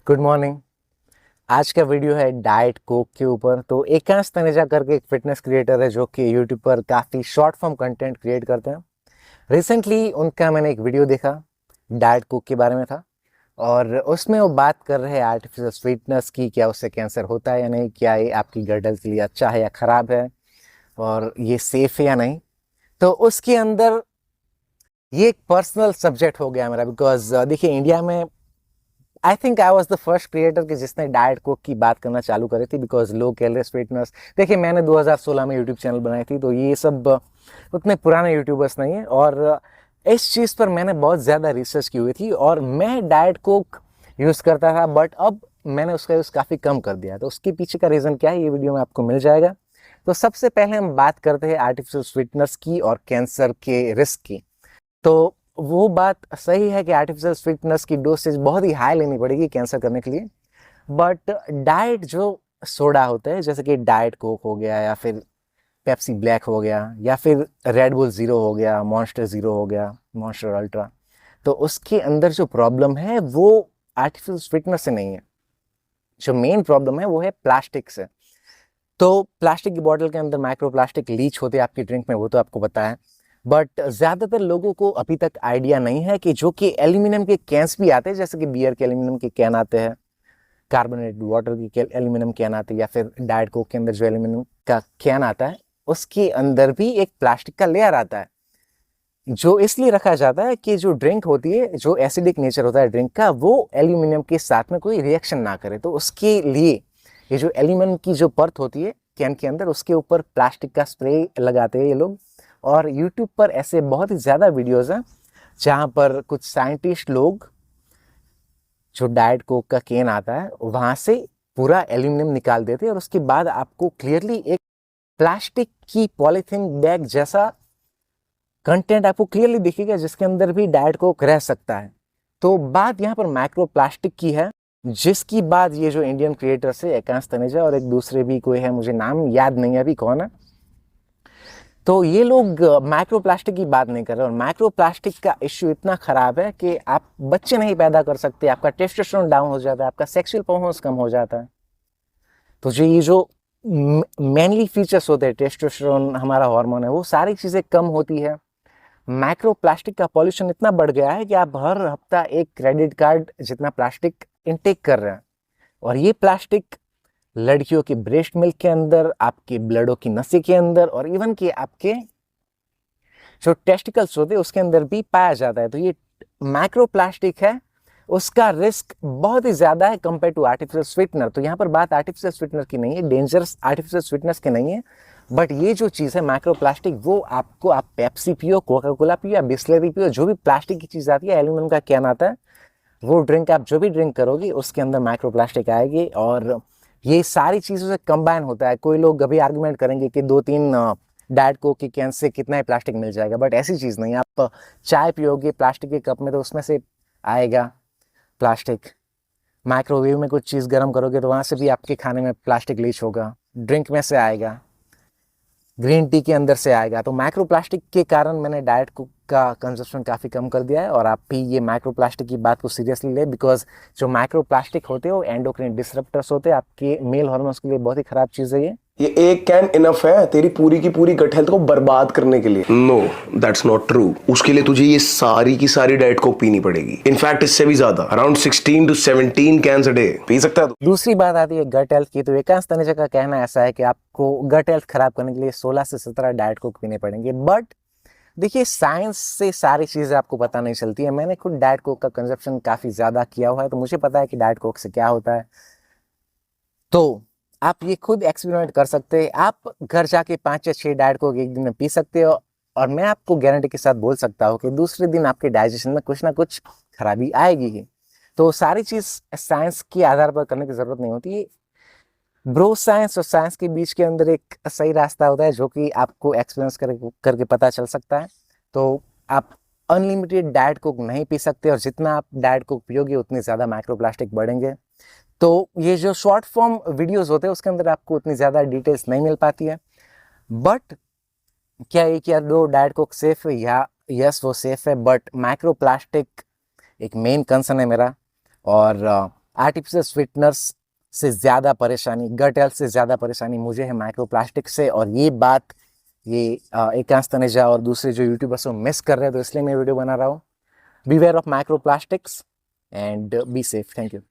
Good morning. आज का video है डाइट कोक के ऊपर। तो एकांश तनेजा करके एक फिटनेस क्रिएटर है जो कि यूट्यूब पर काफ़ी शॉर्ट फॉर्म कंटेंट क्रिएट करते हैं। रिसेंटली उनका मैंने एक वीडियो देखा, डाइट कोक के बारे में था, और उसमें वो बात कर रहे हैं आर्टिफिशियल स्वीटनेस की, क्या उससे कैंसर होता है या नहीं, क्या ये आपकी गट हेल्थ के लिए अच्छा है या ख़राब है, और ये सेफ है या नहीं। तो उसके अंदर ये एक पर्सनल सब्जेक्ट हो गया मेरा, बिकॉज देखिए इंडिया में I think I was the first creator कि जिसने डाइट कोक की बात करना चालू करी थी, बिकॉज लो कैलोरीज फिटनेस। देखिए मैंने 2016 में यूट्यूब चैनल बनाई थी, तो ये सब उतने पुराने यूट्यूबर्स नहीं है, और इस चीज़ पर मैंने बहुत ज़्यादा रिसर्च की हुई थी और मैं डाइट कोक यूज़ करता था, बट अब मैंने उसका यूज़ काफ़ी कम कर दिया। तो उसके पीछे का रीज़न क्या है, ये वीडियो में आपको मिल जाएगा। तो सबसे पहले हम बात करते हैं आर्टिफिशियल स्वीटनेस की और कैंसर के रिस्क की। तो वो बात सही है कि आर्टिफिशियल स्वीटनेस की डोसेज बहुत ही हाई लेनी पड़ेगी कैंसर करने के लिए, बट डाइट जो सोडा होता है, जैसे कि डाइट कोक हो गया या फिर पेप्सी ब्लैक हो गया या फिर रेड बुल ज़ीरो हो गया, मॉन्स्टर ज़ीरो हो गया, मॉन्स्टर अल्ट्रा, तो उसके अंदर जो प्रॉब्लम है वो आर्टिफिशियल स्वीटनेस से नहीं है। जो मेन प्रॉब्लम है वो है प्लास्टिक से। तो प्लास्टिक की बॉटल के अंदर माइक्रो प्लास्टिक लीच होते हैं आपकी ड्रिंक में, वो तो आपको पता है, बट ज़्यादातर लोगों को अभी तक आइडिया नहीं है कि जो कि एल्यूमिनियम के कैंस भी आते हैं, जैसे कि बियर के एल्यूमिनियम के कैन आते हैं, कार्बोनेटेड वाटर के एल्यूमिनियम कैन आते हैं, या फिर डाइट कोक के अंदर जो एल्यूमिनियम का कैन आता है उसके अंदर भी एक प्लास्टिक का लेयर आता है, जो इसलिए रखा जाता है कि जो ड्रिंक होती है, जो एसिडिक नेचर होता है ड्रिंक का, वो एल्यूमिनियम के साथ में कोई रिएक्शन ना करे। तो उसके लिए ये जो एल्यूमिनियम की जो परत होती है कैन के अंदर, उसके ऊपर प्लास्टिक का स्प्रे लगाते हैं ये लोग। और यूट्यूब पर ऐसे बहुत ही ज़्यादा वीडियोज़ हैं जहाँ पर कुछ साइंटिस्ट लोग जो डाइट कोक का कैन आता है वहाँ से पूरा एल्यूमिनियम निकाल देते हैं, और उसके बाद आपको क्लियरली एक प्लास्टिक की पॉलीथीन बैग जैसा कंटेंट आपको क्लियरली दिखेगा, जिसके अंदर भी डाइट कोक रह सकता है। तो बात यहाँ पर माइक्रो प्लास्टिक की है, जिसकी बात ये जो इंडियन क्रिएटर्स है एकांश तनेजा और एक दूसरे भी कोई है, मुझे नाम याद नहीं है अभी कौन है, तो ये लोग माइक्रो प्लास्टिक की बात नहीं कर रहे। और माइक्रो प्लास्टिक का इश्यू इतना ख़राब है कि आप बच्चे नहीं पैदा कर सकते, आपका टेस्टोस्टेरोन डाउन हो जाता है, आपका सेक्सुअल परफॉर्मेंस कम हो जाता है। तो जो ये जो मेनली फीचर्स होते हैं, टेस्टोस्टेरोन हमारा हार्मोन है, वो सारी चीज़ें कम होती है। माइक्रो प्लास्टिक का पॉल्यूशन इतना बढ़ गया है कि आप हर हफ्ता एक क्रेडिट कार्ड जितना प्लास्टिक इनटेक कर रहे हैं, और ये प्लास्टिक लड़कियों के ब्रेस्ट मिल्क के अंदर, आपके ब्लडों की नसें के अंदर, और इवन कि आपके जो टेस्टिकल्स होते हैं उसके अंदर भी पाया जाता है। तो ये माइक्रो प्लास्टिक है, उसका रिस्क बहुत ही ज़्यादा है कंपेयर टू आर्टिफिशियल स्वीटनर। तो यहाँ पर बात आर्टिफिशियल स्वीटनर की नहीं है, डेंजरस आर्टिफिशियल स्वीटनर्स की नहीं है, बट ये जो चीज़ है माइक्रो प्लास्टिक, वो आपको, आप पेप्सी पियो, कोका कोला पियो या बिस्लरी पियो, जो भी प्लास्टिक की चीज़ आती है, एल्यूमिनियम का कैन आता है, वो ड्रिंक आप जो भी ड्रिंक करोगे उसके अंदर माइक्रो प्लास्टिक आएगी। और ये सारी चीज़ों से कंबाइन होता है। कोई लोग अभी आर्गूमेंट करेंगे कि 2-3 डाइट कोक के कैन से कितना ही प्लास्टिक मिल जाएगा, बट ऐसी चीज़ नहीं है। आप चाय पियोगे प्लास्टिक के कप में, तो उसमें से आएगा प्लास्टिक। माइक्रोवेव में कुछ चीज़ गर्म करोगे तो वहाँ से भी आपके खाने में प्लास्टिक लीच होगा, ड्रिंक में से आएगा, ग्रीन टी के अंदर से आएगा। तो माइक्रो प्लास्टिक के कारण मैंने डाइट कोक का कंजप्शन काफ़ी कम कर दिया है। और आप भी ये माइक्रो प्लास्टिक की बात को सीरियसली ले, बिकॉज जो माइक्रो प्लास्टिक होते हैं वो एंडोक्राइन डिसरप्टर्स होते हैं, आपके मेल हार्मोन्स के लिए बहुत ही ख़राब चीज़ है ये एक कैन इनफ है तेरी पूरी की पूरी गट हेल्थ को बर्बाद करने के लिए। No, that's not true. उसके लिए तुझे ये सारी की सारी डाइट कोक पीनी पड़ेगी। इनफैक्ट इससे भी ज्यादा, around 16 to 17 cans a day पी सकता है। दूसरी बात आती है गट हेल्थ की। तो एकांश तनेजा का कहना ऐसा है कि आपको गट हेल्थ खराब करने के लिए 16 से 17 डाइट कोक पीने पड़ेंगे। बट देखिए साइंस से सारी चीज़ें आपको पता नहीं चलती है। मैंने खुद डाइट कोक का कंजप्शन काफ़ी ज़्यादा किया हुआ है, तो मुझे पता है कि डाइट कोक से क्या होता है। तो आप ये खुद एक्सपेरिमेंट कर सकते हैं। आप घर जाके 5 या 6 डाइट कोक एक दिन में पी सकते हो, और मैं आपको गारंटी के साथ बोल सकता हूँ कि दूसरे दिन आपके डाइजेशन में कुछ ना कुछ खराबी आएगी ही। तो सारी चीज़ साइंस के आधार पर करने की ज़रूरत नहीं होती। ब्रो साइंस और साइंस के बीच के अंदर एक सही रास्ता होता है, जो कि आपको एक्सपीरियंस करके पता चल सकता है। तो आप अनलिमिटेड डाइट कोक नहीं पी सकते, और जितना आप डाइट कोक पियोगे उतने ज़्यादा माइक्रोप्लास्टिक बढ़ेंगे। तो ये जो शॉर्ट फॉर्म वीडियोस होते हैं उसके अंदर आपको उतनी ज़्यादा डिटेल्स नहीं मिल पाती है। बट क्या एक या दो डाइट कोक सेफ है, या यस वो सेफ है, बट माइक्रो प्लास्टिक एक मेन कंसर्न है मेरा। और आर्टिफिशियल स्वीटनर्स से ज़्यादा परेशानी, गट हेल्थ से ज़्यादा परेशानी मुझे है माइक्रोप्लास्टिक से, और ये बात ये एकांश तनेजा और दूसरे जो यूट्यूबर्स वो मिस कर रहे हैं, तो इसलिए मैं वीडियो बना रहा हूँ। Beware of microplastics and be safe. Thank you.